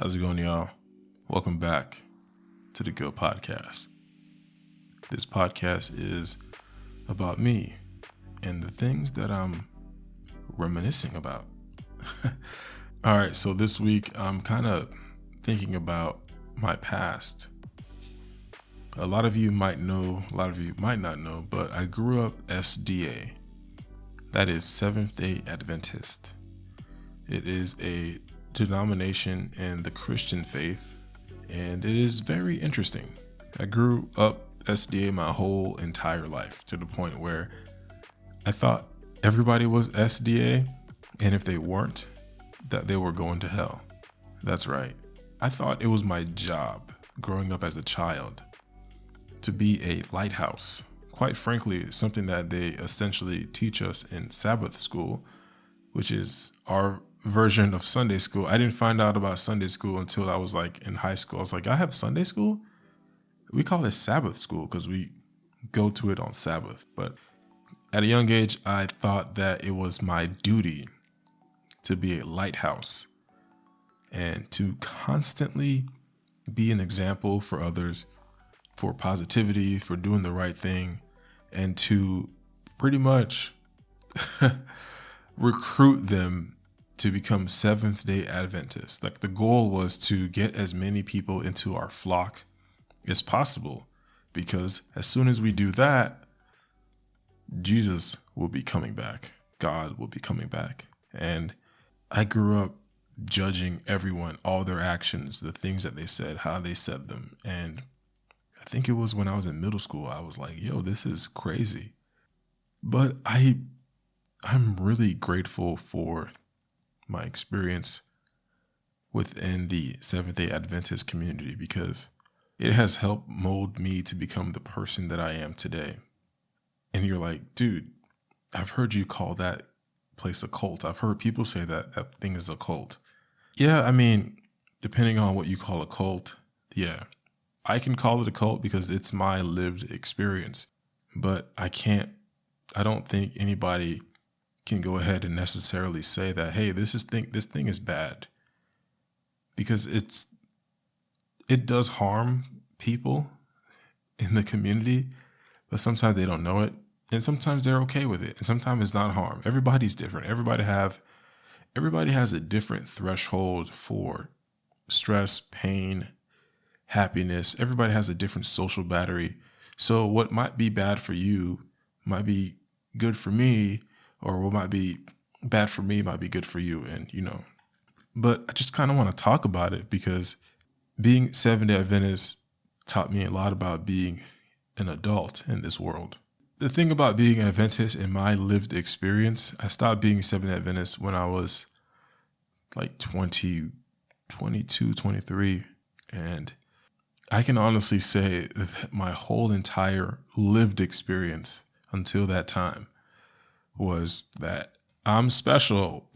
How's it going, y'all? Welcome back to the Go Podcast. This podcast is about me and the things that I'm reminiscing about. All right, so this week I'm kind of thinking about my past. A lot of you might know, a lot of you might not know, but I grew up SDA. That is Seventh-day Adventist. It is a denomination in the Christian faith, and it is very interesting. I grew up SDA my whole entire life to the point where I thought everybody was SDA, and if they weren't, that they were going to hell. That's right. I thought it was my job growing up as a child to be a lighthouse. Quite frankly, it's something that they essentially teach us in Sabbath school, which is our version of Sunday school. I didn't find out about Sunday school until I was in high school. I was like, I have Sunday school? We call it Sabbath school because we go to it on Sabbath. But at a young age, I thought that it was my duty to be a lighthouse and to constantly be an example for others, for positivity, for doing the right thing, and to pretty much recruit them to become Seventh-day Adventists. The goal was to get as many people into our flock as possible, because as soon as we do that, Jesus will be coming back. God will be coming back. And I grew up judging everyone, all their actions, the things that they said, how they said them. And I think it was when I was in middle school, I was like, yo, this is crazy. But I'm really grateful for my experience within the Seventh-day Adventist community, because it has helped mold me to become the person that I am today. And you're like, dude, I've heard you call that place a cult. I've heard people say that thing is a cult. Yeah, I mean, depending on what you call a cult, yeah, I can call it a cult because it's my lived experience. But I don't think anybody can go ahead and necessarily say that, hey, this thing is bad, because it does harm people in the community, but sometimes they don't know it, and sometimes they're okay with it, and sometimes it's not harm. Everybody's different. Everybody has a different threshold for stress, pain, happiness. Everybody has a different social battery. So what might be bad for you might be good for me, or what might be bad for me might be good for you. And, but I just kind of want to talk about it because being Seventh-day Adventist taught me a lot about being an adult in this world. The thing about being an Adventist in my lived experience, I stopped being Seventh-day Adventist when I was 22, 23. And I can honestly say that my whole entire lived experience until that time was that I'm special.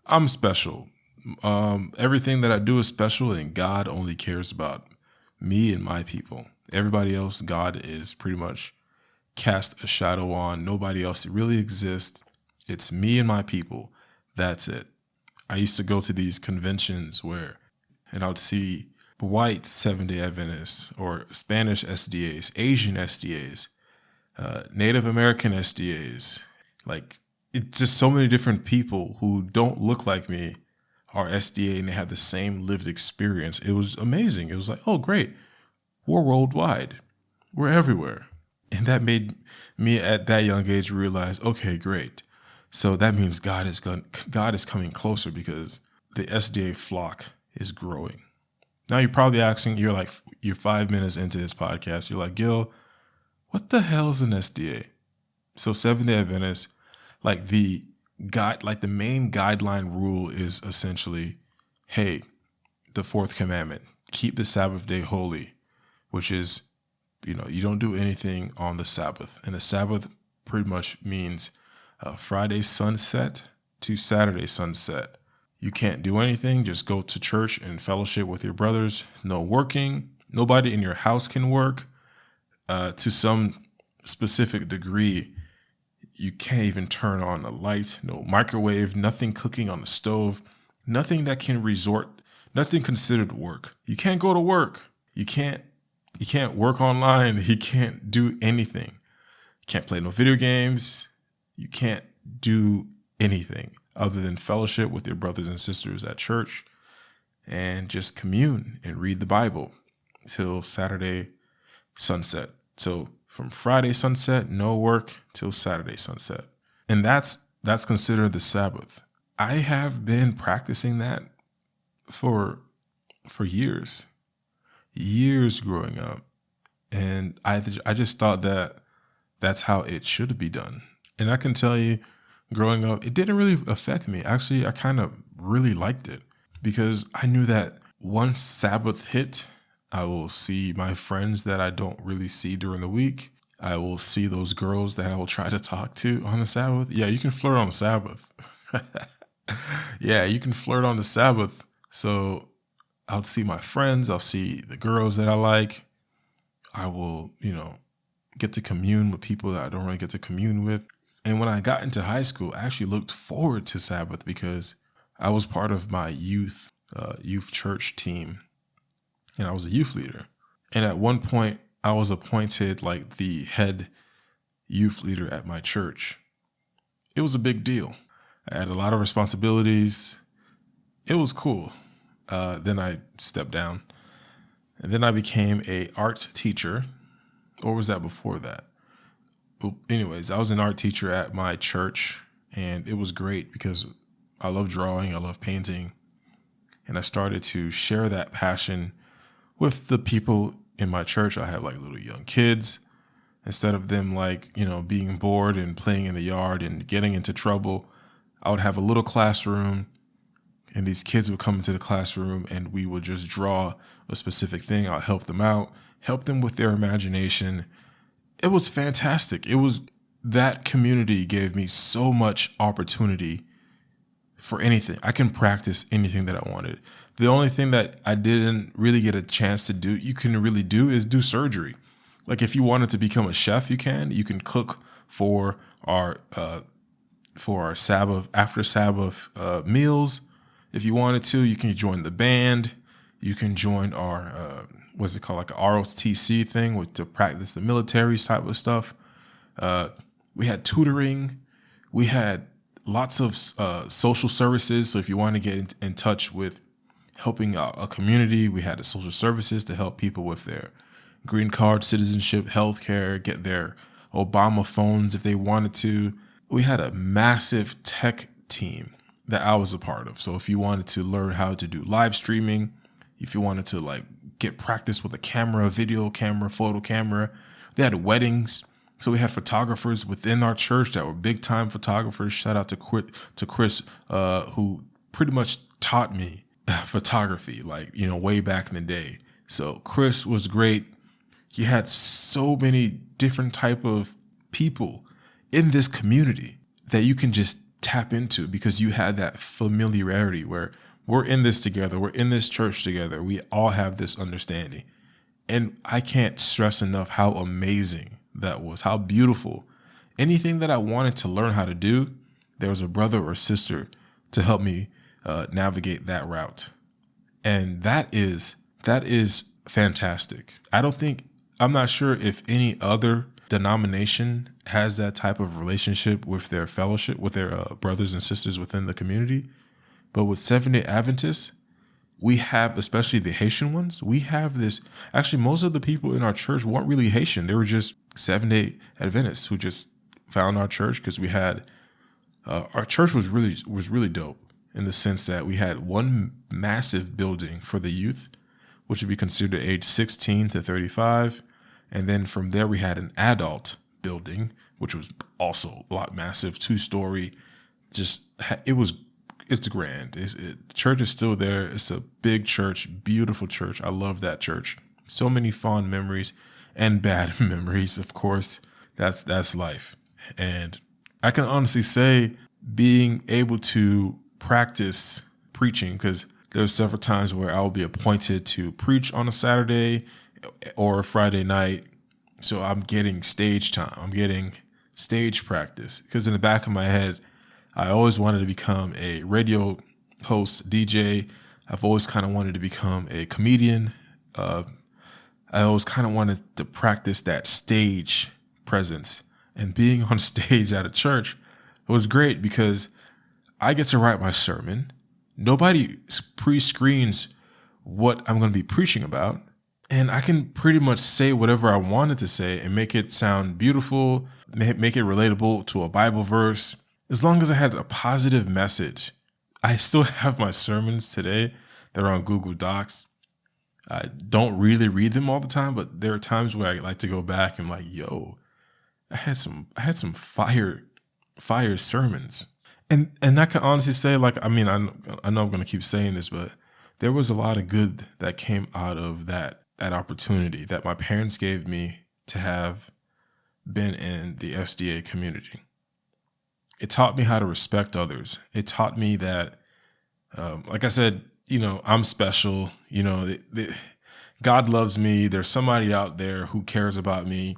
I'm special. Everything that I do is special, and God only cares about me and my people. Everybody else, God is pretty much cast a shadow on. Nobody else really exists. It's me and my people. That's it. I used to go to these conventions and I would see white Seventh-day Adventists or Spanish SDAs, Asian SDAs, Native American SDAs, it's just so many different people who don't look like me are SDA, and they have the same lived experience. It was amazing. It was like, oh, great. We're worldwide. We're everywhere. And that made me at that young age realize, okay, great. So that means God is coming closer, because the SDA flock is growing. Now you're probably asking, you're 5 minutes into this podcast. You're like, Gil, what the hell is an SDA? So Seventh-day Adventist, the main guideline rule is essentially, hey, the fourth commandment, keep the Sabbath day holy, which is, you don't do anything on the Sabbath. And the Sabbath pretty much means Friday sunset to Saturday sunset. You can't do anything. Just go to church and fellowship with your brothers. No working. Nobody in your house can work. To some specific degree, you can't even turn on a light, no microwave, nothing cooking on the stove, nothing that can resort nothing considered work. You can't go to work. You can't work online. You can't do anything. You can't play no video games. You can't do anything other than fellowship with your brothers and sisters at church and just commune and read the Bible till Saturday sunset. So from Friday sunset, no work till Saturday sunset. And that's considered the Sabbath. I have been practicing that for years growing up. And I just thought that that's how it should be done. And I can tell you, growing up, it didn't really affect me. Actually, I kind of really liked it because I knew that once Sabbath hit, I will see my friends that I don't really see during the week. I will see those girls that I will try to talk to on the Sabbath. Yeah, you can flirt on the Sabbath. Yeah, you can flirt on the Sabbath. So I'll see my friends. I'll see the girls that I like. I will, get to commune with people that I don't really get to commune with. And when I got into high school, I actually looked forward to Sabbath because I was part of my youth church team, and I was a youth leader. And at one point, I was appointed like the head youth leader at my church. It was a big deal. I had a lot of responsibilities. It was cool. Then I stepped down, and then I became a art teacher. Or was that before that? Well, anyways, I was an art teacher at my church, and it was great because I love drawing, I love painting, and I started to share that passion with the people in my church. I had like little young kids. Instead of them being bored and playing in the yard and getting into trouble, I would have a little classroom, and these kids would come into the classroom and we would just draw a specific thing. I'll help them out, help them with their imagination. It was fantastic. That community gave me so much opportunity for anything. I can practice anything that I wanted. The only thing that I didn't really get a chance to do, you can really do, is do surgery. Like if you wanted to become a chef, you can cook for our Sabbath, after Sabbath meals. If you wanted to, you can join the band. You can join our, what's it called? Like an ROTC thing to practice the military type of stuff. We had tutoring. We had lots of social services. So if you want to get in touch with helping out a community, we had the social services to help people with their green card, citizenship, healthcare, get their Obama phones if they wanted to. We had a massive tech team that I was a part of. So if you wanted to learn how to do live streaming, if you wanted to get practice with a camera, video camera, photo camera, they had weddings. So we had photographers within our church that were big time photographers. Shout out to Chris, who pretty much taught me photography, way back in the day. So Chris was great. You had so many different type of people in this community that you can just tap into because you had that familiarity where we're in this together. We're in this church together. We all have this understanding. And I can't stress enough how amazing that was, how beautiful. Anything that I wanted to learn how to do, there was a brother or sister to help me navigate that route. And that is fantastic. I'm not sure if any other denomination has that type of relationship with their fellowship, with their brothers and sisters within the community. But with Seventh-day Adventists, we have, especially the Haitian ones, we have this. Actually, most of the people in our church weren't really Haitian. They were just Seventh-day Adventists who just found our church because we had, our church was really dope in the sense that we had one massive building for the youth, which would be considered age 16 to 35. And then from there, we had an adult building, which was also a lot massive, 2-story. It's grand. The church is still there. It's a big church, beautiful church. I love that church. So many fond memories and bad memories, of course. That's life. And I can honestly say being able to practice preaching, because there's several times where I will be appointed to preach on a Saturday or a Friday night. So I'm getting stage time. I'm getting stage practice because in the back of my head, I always wanted to become a radio host, DJ. I've always kind of wanted to become a comedian. I always kind of wanted to practice that stage presence, and being on stage at a church was great because I get to write my sermon. Nobody pre-screens what I'm going to be preaching about. And I can pretty much say whatever I wanted to say and make it sound beautiful, make it relatable to a Bible verse, as long as I had a positive message. I still have my sermons today that are on Google Docs. I don't really read them all the time, but there are times where I like to go back and like, yo, I had some fire sermons. And I can honestly say, like, I mean, I know I'm going to keep saying this, but there was a lot of good that came out of that opportunity that my parents gave me to have been in the SDA community. It taught me how to respect others. It taught me that, like I said, I'm special. God loves me. There's somebody out there who cares about me.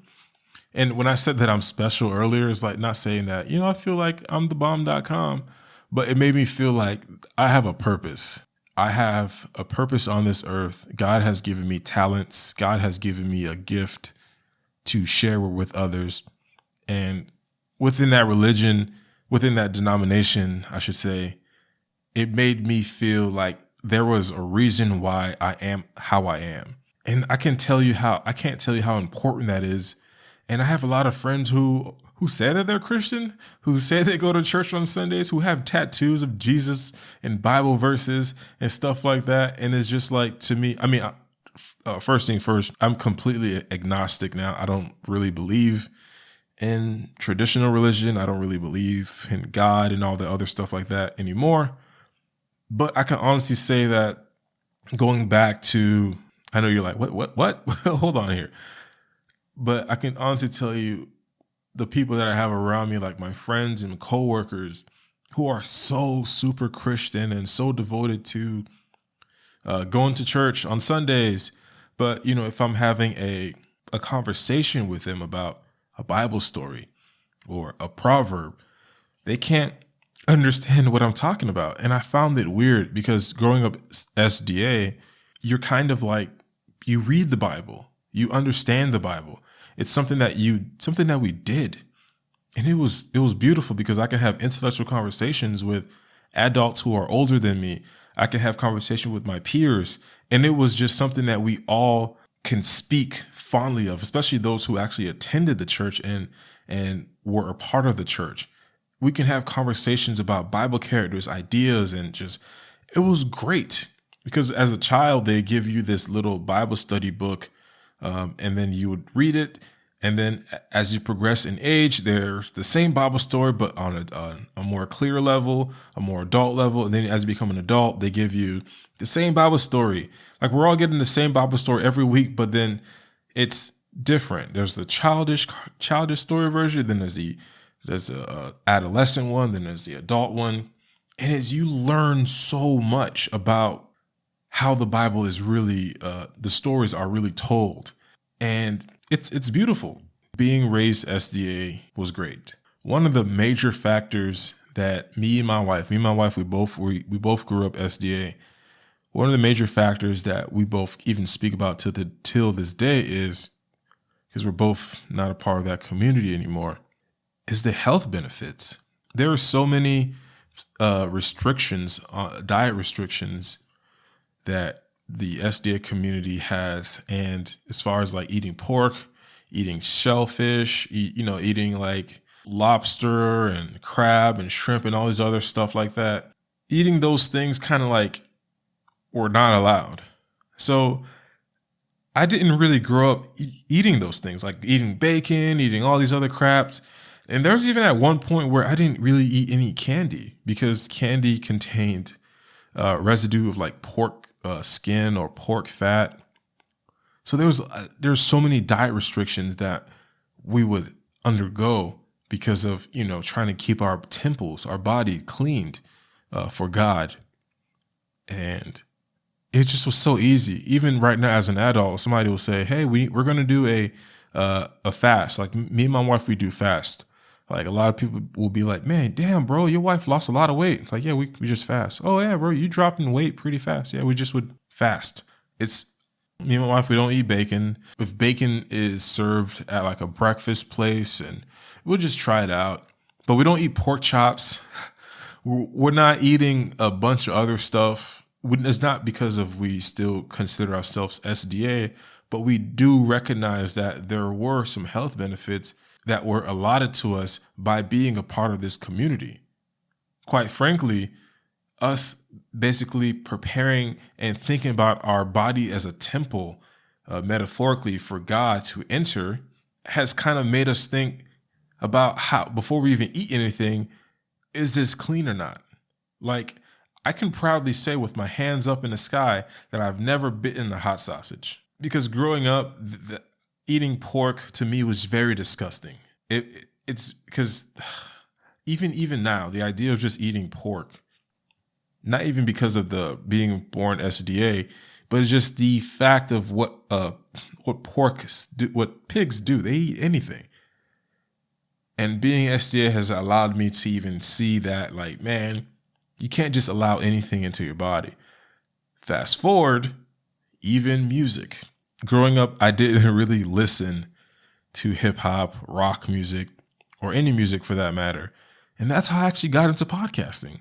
And when I said that I'm special earlier, it's like not saying that, I feel like I'm thebomb.com, but it made me feel like I have a purpose. I have a purpose on this earth. God has given me talents. God has given me a gift to share with others. And within that religion, within that denomination, I should say, it made me feel like there was a reason why I am how I am. And I can't tell you how important that is. And I have a lot of friends who say that they're Christian, who say they go to church on Sundays, who have tattoos of Jesus and Bible verses and stuff like that. And it's just like, to me, I mean, first thing first, I'm completely agnostic now. I don't really believe in traditional religion. I don't really believe in God and all the other stuff like that anymore. But I can honestly say that going back to, I know you're like, what? Hold on here. But I can honestly tell you, the people that I have around me, like my friends and coworkers, who are so super Christian and so devoted to going to church on Sundays. But, if I'm having a conversation with them about a Bible story or a proverb, they can't understand what I'm talking about. And I found it weird because growing up SDA, you're kind of like, you read the Bible, you understand the Bible. It's something that we did. And it was beautiful because I could have intellectual conversations with adults who are older than me. I could have conversation with my peers. And it was just something that we all can speak fondly of, especially those who actually attended the church and were a part of the church. We can have conversations about Bible characters, ideas, and just, it was great because as a child, they give you this little Bible study book. And then you would read it. And then as you progress in age, there's the same Bible story, but on a more clear level, a more adult level. And then as you become an adult, they give you the same Bible story. Like we're all getting the same Bible story every week, but then it's different. There's the childish story version. Then there's a adolescent one. Then there's the adult one. And as you learn so much about how the Bible is really, the stories are really told. And it's beautiful. Being raised SDA was great. One of the major factors that me and my wife, we both grew up SDA. One of the major factors that we both even speak about till this day is, because we're both not a part of that community anymore, is the health benefits. There are so many restrictions, diet restrictions that the SDA community has. And as far as like eating pork, eating shellfish, eating like lobster and crab and shrimp and all these other stuff like that, eating those things kind of like were not allowed. So I didn't really grow up eating those things, like eating bacon, eating all these other craps. And there's even at one point where I didn't really eat any candy because candy contained residue of like pork skin or pork fat. So there's so many diet restrictions that we would undergo because of, trying to keep our temples, our body cleaned for God. And it just was so easy. Even right now as an adult, somebody will say, hey, we're going to do a fast. Like me and my wife, we do fast Like a lot of people will be like, man, damn, bro, your wife lost a lot of weight. Like, yeah, we just fast. Oh yeah, bro, you dropped in weight pretty fast. Yeah, we just would fast. It's me and my wife, we don't eat bacon. If bacon is served at like a breakfast place, and we'll just try it out. But we don't eat pork chops. We're not eating a bunch of other stuff. It's not because of we still consider ourselves SDA, but we do recognize that there were some health benefits that were allotted to us by being a part of this community. Quite frankly, us basically preparing and thinking about our body as a temple, metaphorically, for God to enter, has kind of made us think about how, before we even eat anything, is this clean or not? Like, I can proudly say with my hands up in the sky that I've never bitten a hot sausage, because growing up, eating pork to me was very disgusting. It's because even now, the idea of just eating pork, not even because of the being born SDA, but it's just the fact of what pigs do. They eat anything. And being SDA has allowed me to even see that, like, man, you can't just allow anything into your body. Fast forward, even music. Growing up, I didn't really listen to hip hop, rock music, or any music for that matter. And that's how I actually got into podcasting.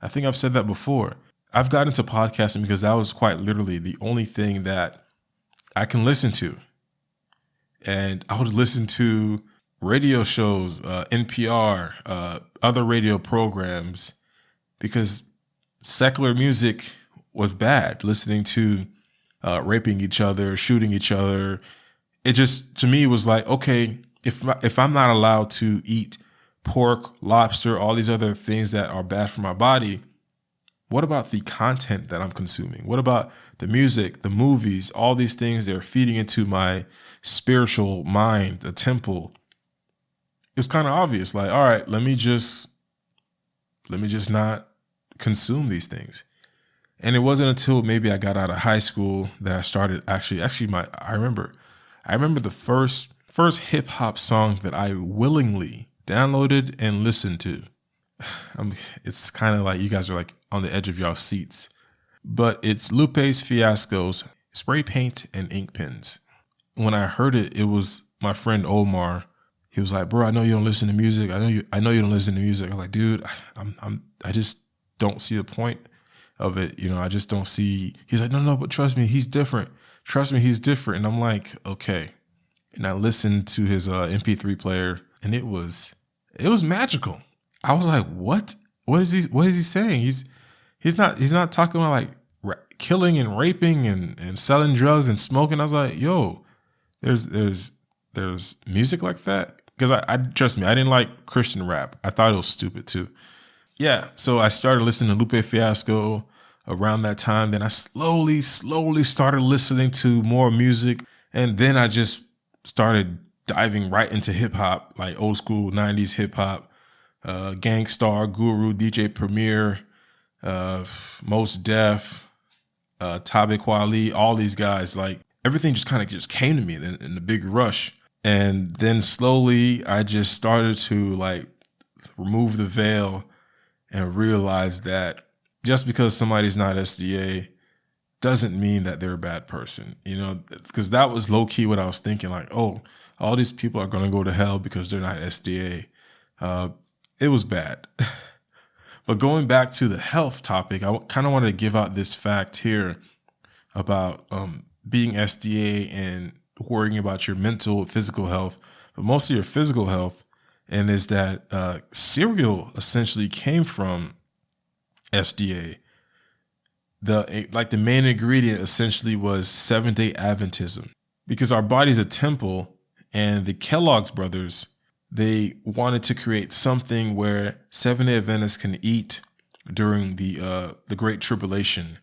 I think I've said that before. I've got into podcasting because that was quite literally the only thing that I can listen to. And I would listen to radio shows, NPR, other radio programs, because secular music was bad. Listening to raping each other, shooting each other. It just, to me, was like, okay, if I'm not allowed to eat pork, lobster, all these other things that are bad for my body, what about the content that I'm consuming? What about the music, the movies, all these things that are feeding into my spiritual mind, the temple? It was kind of obvious, like, all right, let me just not consume these things. And it wasn't until maybe I got out of high school that I started I remember the first hip hop song that I willingly downloaded and listened to. It's kind of like you guys are like on the edge of y'all seats, but it's Lupe's Fiasco's Spray Paint and Ink Pens. When I heard it, it was my friend Omar. He was like, bro, I know you don't listen to music. I know you don't listen to music. I'm like, dude, I just don't see the point of it. You know, I just don't see. He's like, no, but trust me, he's different. Trust me, he's different. And I'm like, okay. And I listened to his MP3 player, and it was magical. I was like, what? What is he saying? He's not talking about like killing and raping and selling drugs and smoking. I was like, yo, there's music like that. Because I trust me, I didn't like Christian rap. I thought it was stupid too. Yeah, so I started listening to Lupe Fiasco around that time. Then I slowly started listening to more music. And then I just started diving right into hip hop, like old school 90s hip hop, Gangstar, Guru, DJ Premier, Mos Def, Tabik Kweli, all these guys. Like everything just kind of just came to me in the big rush. And then slowly I just started to like remove the veil and realize that just because somebody's not SDA doesn't mean that they're a bad person, you know, because that was low key what I was thinking, like, oh, all these people are going to go to hell because they're not SDA. It was bad. But going back to the health topic, I kind of wanted to give out this fact here about being SDA and worrying about your mental, physical health, but mostly your physical health. And is that cereal essentially came from SDA. The main ingredient essentially was Seventh-day Adventism, because our body's a temple, and the Kellogg's brothers, they wanted to create something where Seventh-day Adventists can eat during the Great Tribulation,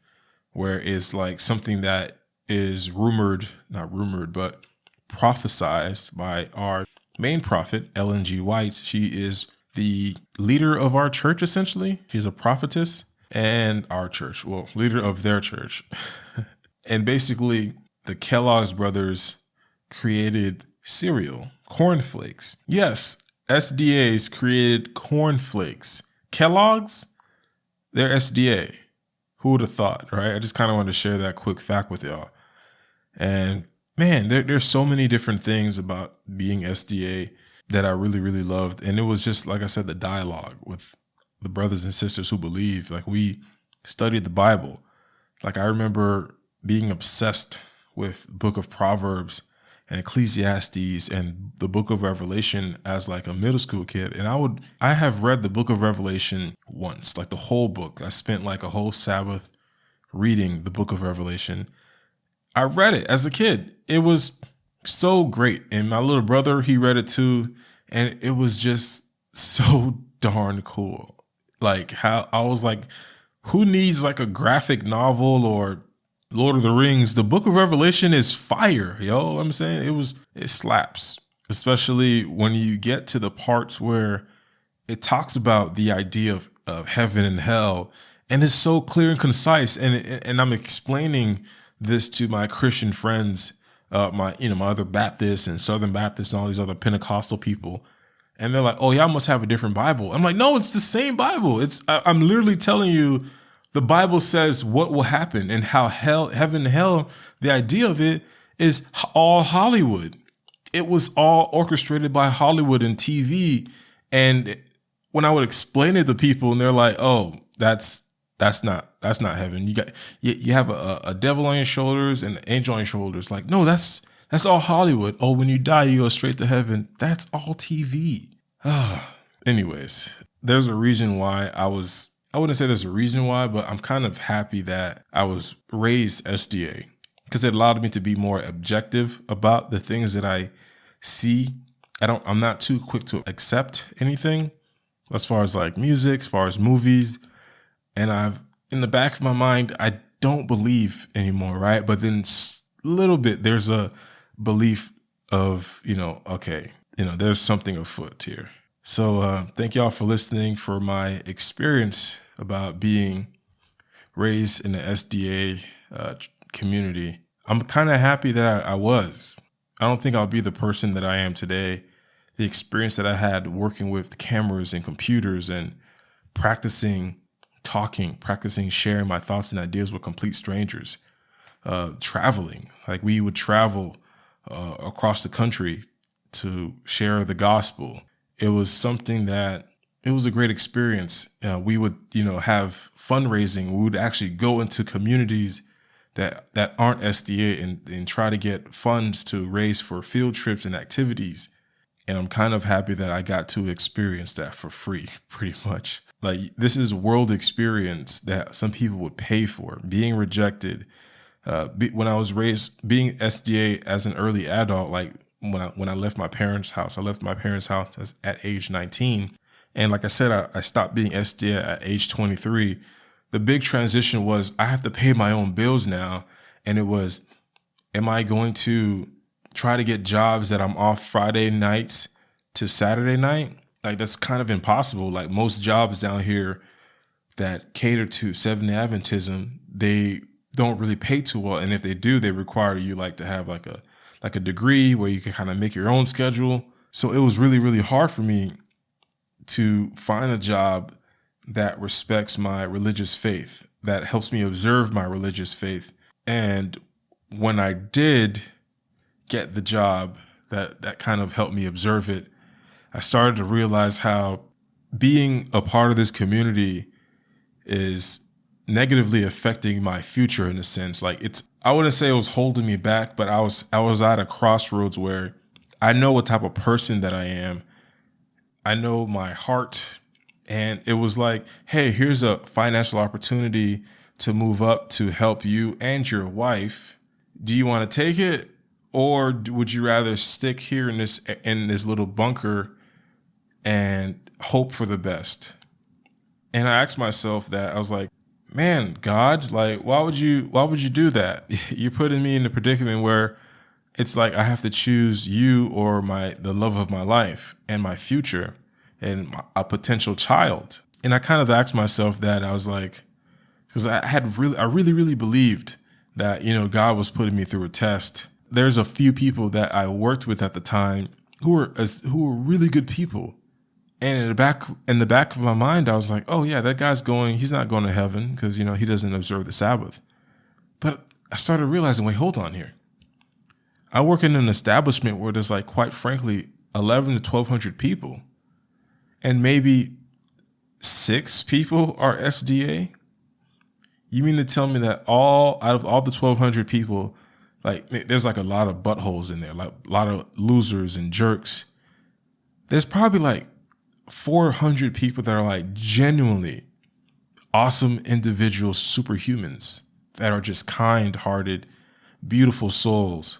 where it's like something that is not rumored, but prophesized by our main prophet, Ellen G. White. She is the leader of our church, essentially. She's a prophetess. And our church, well, leader of their church. And basically, the Kellogg's brothers created cereal, cornflakes. Yes, SDAs created cornflakes. Kellogg's, they're SDA. Who would have thought, right? I just kind of wanted to share that quick fact with y'all. And man, there's so many different things about being SDA that I really, really loved. And it was just, like I said, the dialogue with the brothers and sisters who believe. Like, we studied the Bible. Like, I remember being obsessed with the book of Proverbs and Ecclesiastes and the book of Revelation as like a middle school kid. And I have read the book of Revelation once, like the whole book. I spent like a whole Sabbath reading the book of Revelation. I read it as a kid. It was so great. And my little brother, he read it too. And it was just so darn cool. Like, how I was like, who needs like a graphic novel or Lord of the Rings? The book of Revelation is fire, yo. I'm saying it slaps, especially when you get to the parts where it talks about the idea of heaven and hell, and it's so clear and concise. And I'm explaining this to my Christian friends, my other Baptists and Southern Baptists and all these other Pentecostal people. And they're like, oh, y'all must have a different Bible. I'm like, no, it's the same Bible. I'm literally telling you, the Bible says what will happen and how heaven and hell, the idea of it is all Hollywood. It was all orchestrated by Hollywood and TV. And when I would explain it to people, and they're like, oh, that's not heaven. You have a devil on your shoulders and an angel on your shoulders. Like, no, that's all Hollywood. Oh, when you die, you go straight to heaven. That's all TV. Anyways, there's a reason why I wouldn't say there's a reason why, but I'm kind of happy that I was raised SDA, because it allowed me to be more objective about the things that I see. I'm not too quick to accept anything as far as like music, as far as movies. And in the back of my mind, I don't believe anymore, right? But then a little bit, there's a belief of, okay, there's something afoot here. So thank y'all for listening, for my experience about being raised in the SDA community. I'm kind of happy that I was. I don't think I'll be the person that I am today. The experience that I had working with cameras and computers and practicing sharing my thoughts and ideas with complete strangers, traveling. Like, we would travel across the country to share the gospel. It was something that, it was a great experience. We would, have fundraising. We would actually go into communities that aren't SDA and try to get funds to raise for field trips and activities. And I'm kind of happy that I got to experience that for free, pretty much. Like, this is world experience that some people would pay for. Being rejected. When I was raised, being SDA as an early adult, like when I left my parents' house, at age 19. And like I said, I stopped being SDA at age 23. The big transition was I have to pay my own bills now. And it was, am I going to try to get jobs that I'm off Friday nights to Saturday night? Like, that's kind of impossible. Like, most jobs down here that cater to Seventh-day Adventism, they don't really pay too well. And if they do, they require you like to have like a degree where you can kind of make your own schedule. So it was really, really hard for me to find a job that respects my religious faith, that helps me observe my religious faith. And when I did get the job that kind of helped me observe it, I started to realize how being a part of this community is negatively affecting my future in a sense. Like, I wouldn't say it was holding me back, but I was at a crossroads where I know what type of person that I am. I know my heart. And it was like, hey, here's a financial opportunity to move up to help you and your wife. Do you want to take it? Or would you rather stick here in this little bunker and hope for the best? And I asked myself that. I was like, man, God, like, why would you do that? You're putting me in a predicament where it's like I have to choose you or the love of my life and my future and a potential child. And I kind of asked myself that. I was like, because I really, really believed that, God was putting me through a test. There's a few people that I worked with at the time who were really good people. And in the back of my mind, I was like, oh yeah, that guy's he's not going to heaven because, he doesn't observe the Sabbath. But I started realizing, wait, hold on here. I work in an establishment where there's like, quite frankly, 11 to 1,200 people, and maybe 6 people are SDA. You mean to tell me that out of all the 1,200 people, like there's like a lot of buttholes in there, like a lot of losers and jerks. There's probably like 400 people that are like genuinely awesome individuals, superhumans that are just kind-hearted, beautiful souls,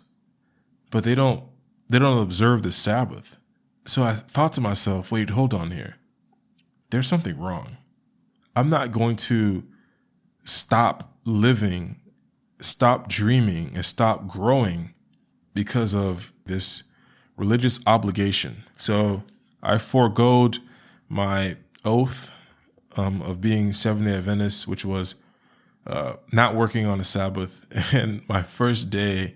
but they don't observe the Sabbath. So I thought to myself, wait, hold on here. There's something wrong. I'm not going to stop living, stop dreaming, and stop growing because of this religious obligation. So I foregoed my oath of being Seventh-day Adventist, which was not working on a Sabbath. And my first day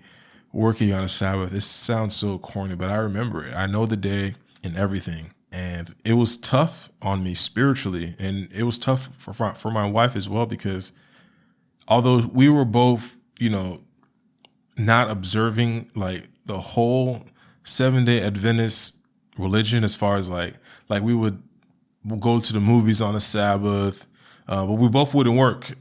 working on a Sabbath, it sounds so corny, but I remember it. I know the day and everything. And it was tough on me spiritually. And it was tough for my wife as well, because although we were both, not observing like the whole Seventh-day Adventist religion, as far as like we'll go to the movies on a Sabbath, but we both wouldn't work.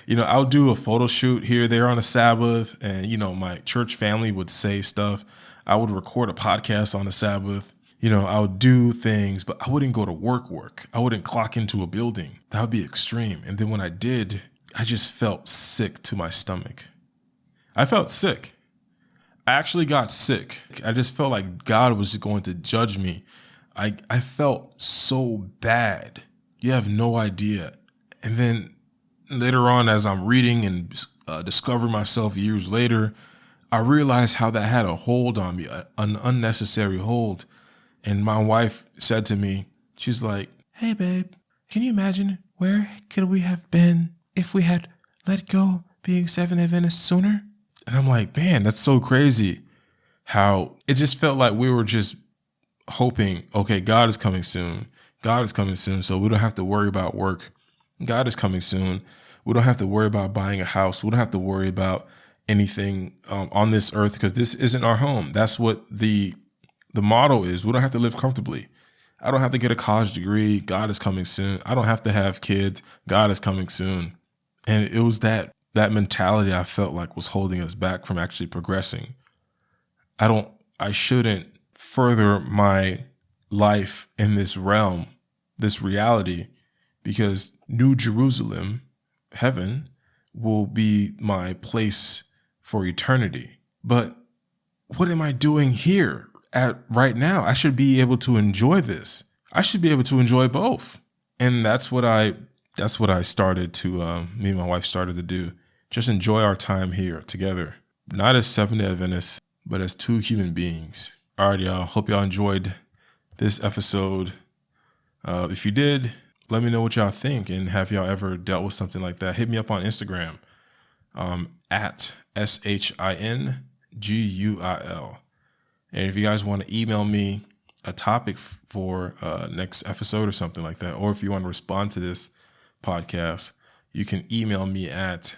I'll do a photo shoot here, there on a Sabbath, and my church family would say stuff. I would record a podcast on a Sabbath. I would do things, but I wouldn't go to work. I wouldn't clock into a building. That would be extreme. And then when I did, I just felt sick to my stomach. I felt sick. I actually got sick. I just felt like God was going to judge me. I felt so bad. You have no idea. And then later on, as I'm reading and discover myself years later, I realized how that had a hold on me, an unnecessary hold. And my wife said to me, she's like, hey, babe, can you imagine where could we have been if we had let go being Seventh-day Adventist sooner? And I'm like, man, that's so crazy how it just felt like we were just hoping, okay, God is coming soon. God is coming soon. So we don't have to worry about work. God is coming soon. We don't have to worry about buying a house. We don't have to worry about anything on this earth, because this isn't our home. That's what the motto is. We don't have to live comfortably. I don't have to get a college degree. God is coming soon. I don't have to have kids. God is coming soon. And it was that mentality I felt like was holding us back from actually progressing. I shouldn't further my life in this realm, this reality, because New Jerusalem, heaven, will be my place for eternity. But what am I doing here right now? I should be able to enjoy this. I should be able to enjoy both. And that's what I started to, me and my wife started to do. Just enjoy our time here together. Not as Seventh-day Adventists, but as two human beings. All right, y'all. Hope y'all enjoyed this episode. If you did, let me know what y'all think. And have y'all ever dealt with something like that? Hit me up on Instagram at SHINGUIL. And if you guys want to email me a topic for next episode or something like that, or if you want to respond to this podcast, you can email me at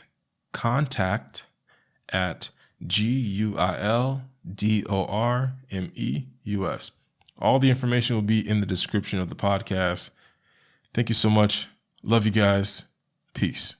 contact@GUILDORMEUS. All the information will be in the description of the podcast. Thank you so much. Love you guys. Peace.